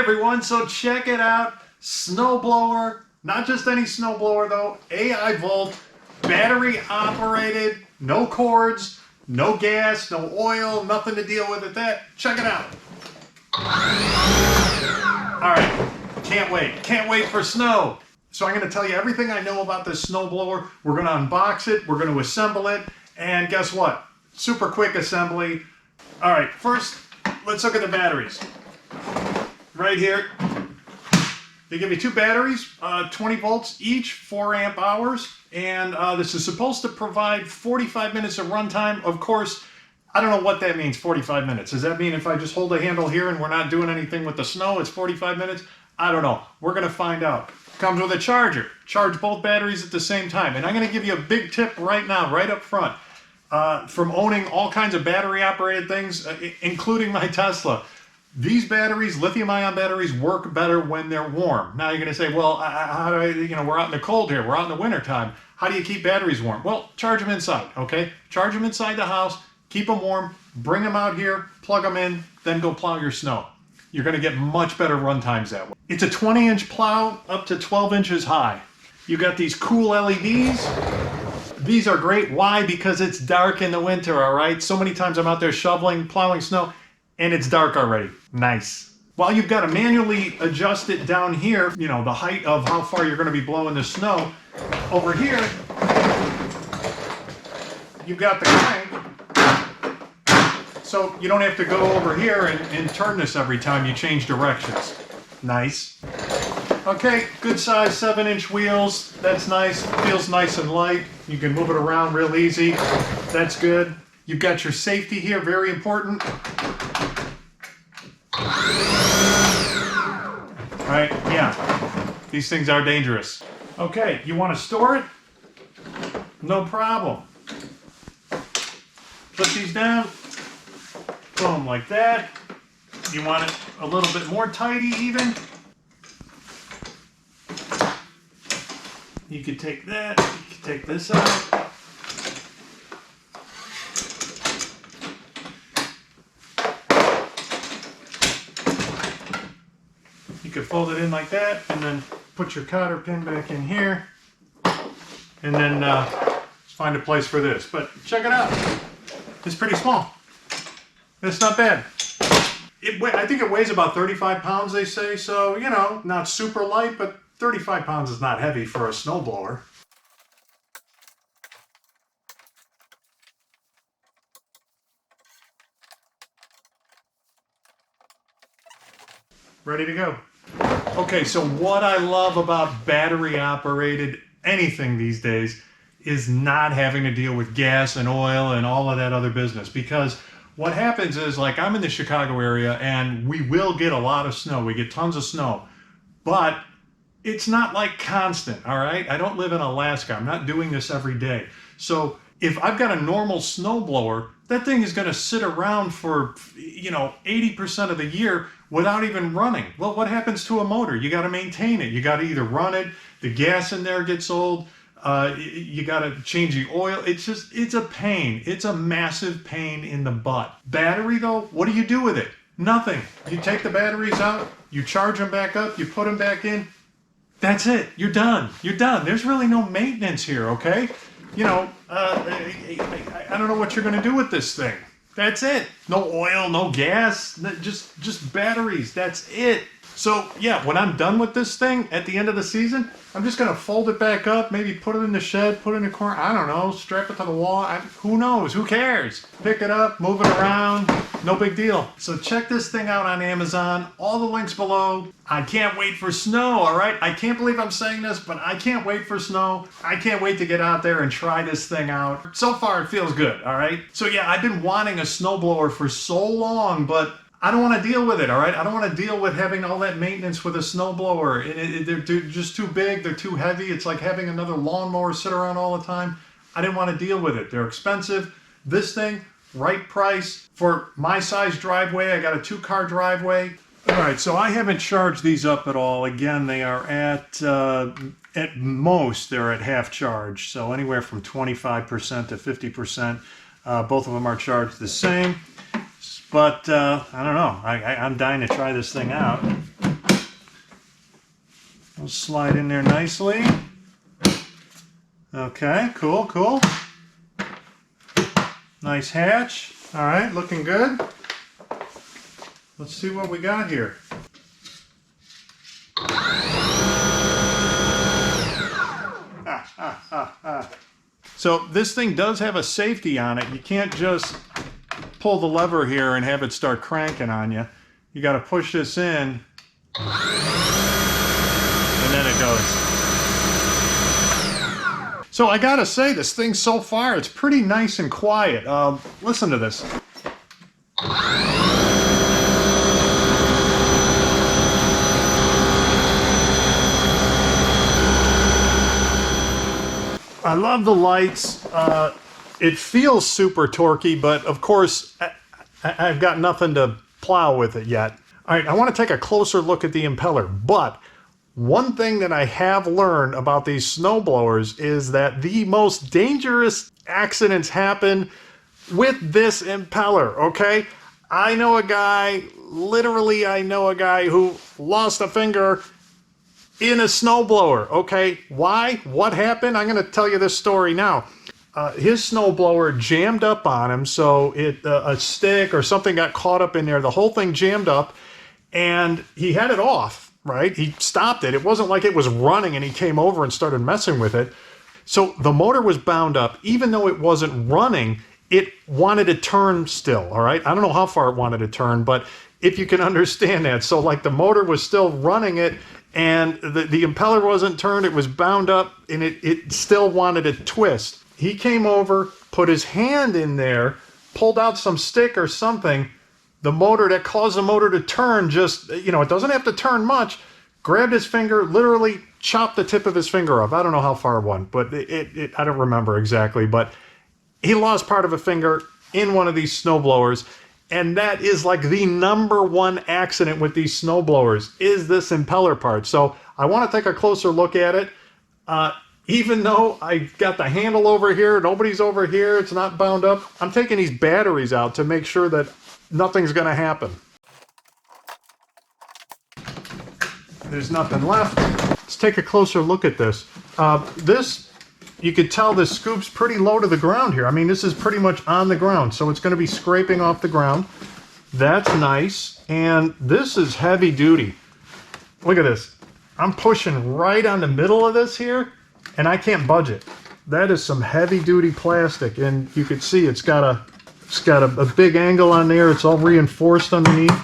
everyone, so check it out. Snowblower, not just any snowblower though, AIVolt, battery operated, no cords, no gas, no oil, nothing to deal with check it out. Alright, can't wait for snow. So I'm going to tell you everything I know about this snowblower. We're going to unbox it, we're going to assemble it, and guess what? Super quick assembly. Alright, first, let's look at the batteries. Right here, they give you two batteries, 20 volts each, 4 amp hours, and this is supposed to provide 45 minutes of runtime. Of course, I don't know what that means, 45 minutes. Does that mean if I just hold the handle here and we're not doing anything with the snow, it's 45 minutes? I don't know. We're going to find out. Comes with a charger. Charge both batteries at the same time. And I'm going to give you a big tip right now, right up front, from owning all kinds of battery-operated things, including my Tesla. These batteries, lithium-ion batteries, work better when they're warm. Now you're going to say, well, how do I, we're out in the cold here, we're out in the winter time. How do you keep batteries warm? Well, charge them inside, okay? Charge them inside the house, keep them warm, bring them out here, plug them in, then go plow your snow. You're going to get much better run times that way. It's a 20-inch plow up to 12 inches high. You got these cool LEDs. These are great. Why? Because it's dark in the winter, all right? So many times I'm out there shoveling, plowing snow, and it's dark already. Nice. While you've got to manually adjust it down here, the height of how far you're going to be blowing the snow, over here, you've got the crank. So you don't have to go over here and turn this every time you change directions. Nice. Okay, good size 7-inch wheels. That's nice. Feels nice and light. You can move it around real easy. That's good. You've got your safety here, very important. Right? Yeah. These things are dangerous. Okay, you want to store it? No problem. Put these down. Boom, like that. You want it a little bit more tidy even. You could take that, you could take this out. You could fold it in like that and then put your cotter pin back in here. And then find a place for this. But check it out. It's pretty small. It's not bad. I think it weighs about 35 pounds, they say, so, not super light, but 35 pounds is not heavy for a snowblower. Ready to go. Okay, so what I love about battery-operated anything these days is not having to deal with gas and oil and all of that other business, because what happens is, like, I'm in the Chicago area and we will get a lot of snow. We get tons of snow, but it's not like constant, all right? I don't live in Alaska. I'm not doing this every day. So if I've got a normal snowblower, that thing is going to sit around for, 80% of the year without even running. Well, what happens to a motor? You got to maintain it. You got to either run it, the gas in there gets old, you got to change the oil. It's a pain. It's a massive pain in the butt. Battery though, what do you do with it? Nothing. You take the batteries out, you charge them back up, you put them back in. That's it. You're done. You're done. There's really no maintenance here, okay? I don't know what you're going to do with this thing. That's it. No oil, no gas, just batteries. That's it. So yeah, when I'm done with this thing at the end of the season, I'm just going to fold it back up, maybe put it in the shed, put it in the corner, I don't know, strap it to the wall, who knows, who cares? Pick it up, move it around, no big deal. So check this thing out on Amazon, all the links below. I can't wait for snow, all right? I can't believe I'm saying this, but I can't wait for snow. I can't wait to get out there and try this thing out. So far, it feels good, all right? So yeah, I've been wanting a snowblower for so long, but I don't want to deal with it, all right? I don't want to deal with having all that maintenance with a snowblower. They're just too big, they're too heavy. It's like having another lawnmower sit around all the time. I didn't want to deal with it. They're expensive. This thing, right price. For my size driveway, I got a 2-car driveway. All right, so I haven't charged these up at all. Again, they are at most, they're at half charge. So anywhere from 25% to 50%. Both of them are charged the same. But I don't know. I'm dying to try this thing out. It'll slide in there nicely. Okay, cool, cool. Nice hatch. All right, looking good. Let's see what we got here. So this thing does have a safety on it. You can't just pull the lever here and have it start cranking on you. You got to push this in, and then it goes. So I gotta say, this thing so far, it's pretty nice and quiet. Listen to this. I love the lights. It feels super torquey, but of course, I've got nothing to plow with it yet. All right, I want to take a closer look at the impeller, but one thing that I have learned about these snowblowers is that the most dangerous accidents happen with this impeller, okay? I know a guy, literally I know a guy who lost a finger in a snowblower, okay? Why? What happened? I'm gonna tell you this story now. His snowblower jammed up on him, so a stick or something got caught up in there. The whole thing jammed up, and he had it off, right? He stopped it. It wasn't like it was running and he came over and started messing with it. So the motor was bound up. Even though it wasn't running, it wanted to turn still, all right? I don't know how far it wanted to turn, but if you can understand that. So like the motor was still running it, and the impeller wasn't turned, it was bound up, and it still wanted to twist. He came over, put his hand in there, pulled out some stick or something. The motor that caused the motor to turn just, you know, it doesn't have to turn much, grabbed his finger, literally chopped the tip of his finger off. I don't know how far it went, but I don't remember exactly, but he lost part of a finger in one of these snowblowers. And that is like the #1 accident with these snowblowers, is this impeller part. So I want to take a closer look at it. Even though I got the handle over here, nobody's over here, it's not bound up, I'm taking these batteries out to make sure that nothing's going to happen. There's nothing left. Let's take a closer look at this. You could tell this scoop's pretty low to the ground here. I mean, this is pretty much on the ground, so it's going to be scraping off the ground. That's nice. And this is heavy duty. Look at this. I'm pushing right on the middle of this here, and I can't budge it. That is some heavy duty plastic, and you can see it's got a big angle on there. It's all reinforced underneath.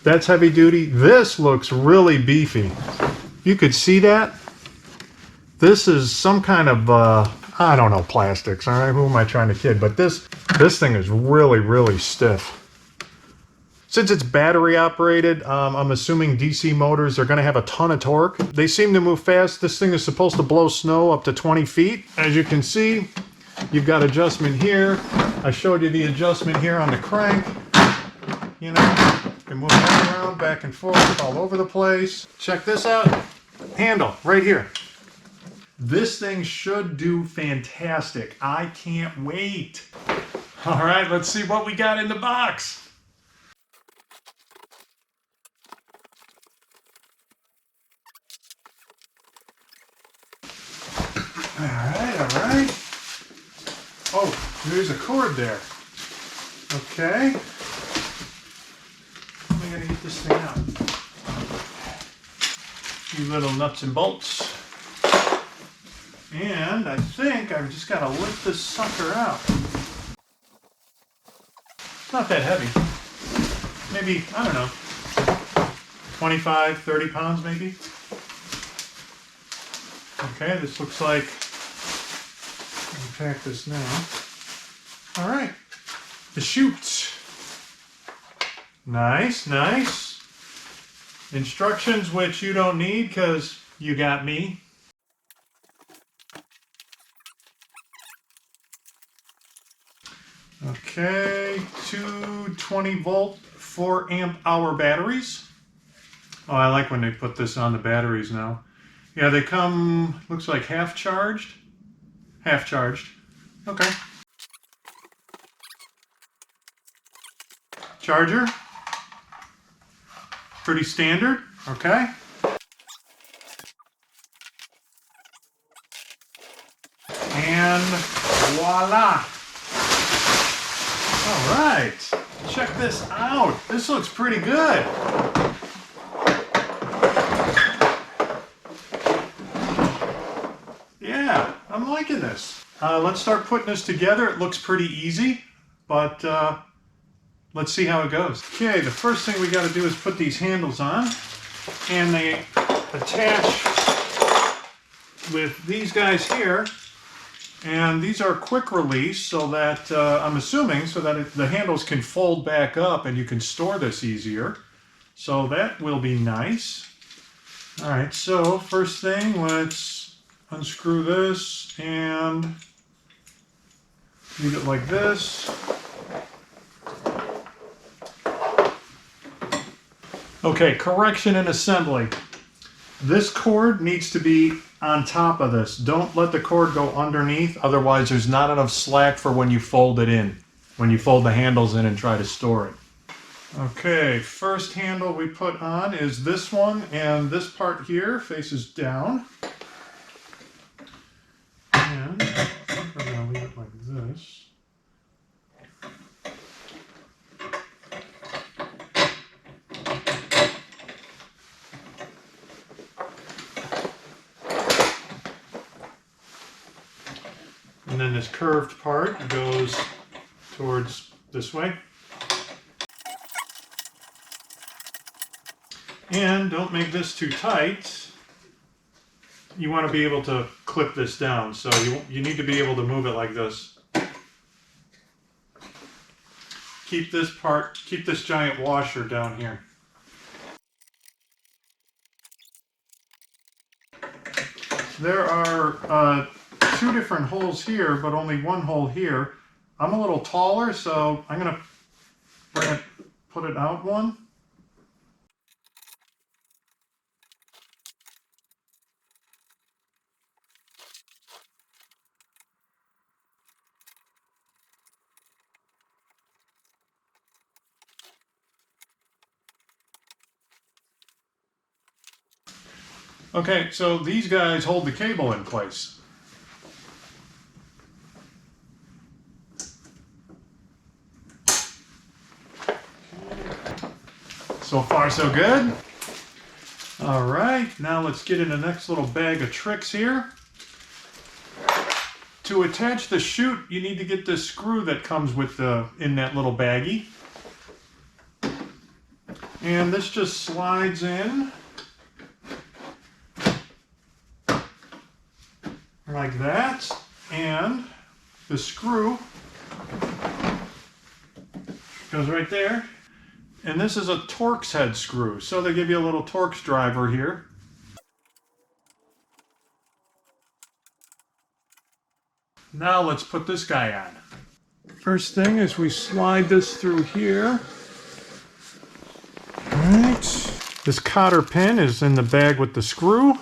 That's heavy duty. This looks really beefy. You could see that. This is some kind of, I don't know, plastics, all right? Who am I trying to kid? But this thing is really, really stiff. Since it's battery operated, I'm assuming DC motors are going to have a ton of torque. They seem to move fast. This thing is supposed to blow snow up to 20 feet. As you can see, you've got adjustment here. I showed you the adjustment here on the crank. You know, you can move that around, back and forth, all over the place. Check this out. Handle, right here. This thing should do fantastic. I can't wait. All right, let's see what we got in the box. All right. Oh, there's a cord there. Okay. How am I gonna get this thing out? A few little nuts and bolts. And I think I've just got to lift this sucker out. It's not that heavy. Maybe, I don't know, 25, 30 pounds maybe. Okay, this looks like, let me pack this now. All right, the chutes. Nice, nice. Instructions, which you don't need because you got me. Okay, two 20-volt, 4-amp-hour batteries. Oh, I like when they put this on the batteries now. Yeah, they come, looks like half charged. Half charged. Okay. Charger. Pretty standard. Okay. And voila. All right, check this out. This looks pretty good. Yeah, I'm liking this. Let's start putting this together. It looks pretty easy, but let's see how it goes. Okay, the first thing we got to do is put these handles on, and they attach with these guys here, and these are quick release, so that I'm assuming so that the handles can fold back up and you can store this easier. So that will be nice. All right, so first thing, let's unscrew this and leave it like this. Okay, correction in assembly. This cord needs to be on top of this. Don't let the cord go underneath, otherwise there's not enough slack for when you fold it in, when you fold the handles in and try to store it. Okay, first handle we put on is this one, and this part here faces down. And I think we're going to leave it like this. And then this curved part goes towards this way. And don't make this too tight. You want to be able to clip this down, so you need to be able to move it like this. Keep this giant washer down here. There are two different holes here, but only one hole here. I'm a little taller, so I'm going to put it out one. Okay, so these guys hold the cable in place. So far, so good. All right, now let's get in the next little bag of tricks here. To attach the chute, you need to get this screw that comes with in that little baggie. And this just slides in like that, and the screw goes right there. And this is a Torx head screw, so they give you a little Torx driver here. Now let's put this guy on. First thing is we slide this through here. All right. This cotter pin is in the bag with the screw.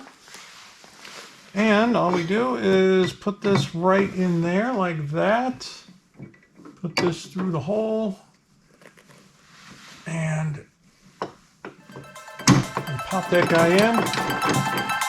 And all we do is put this right in there like that. Put this through the hole. And pop that guy in.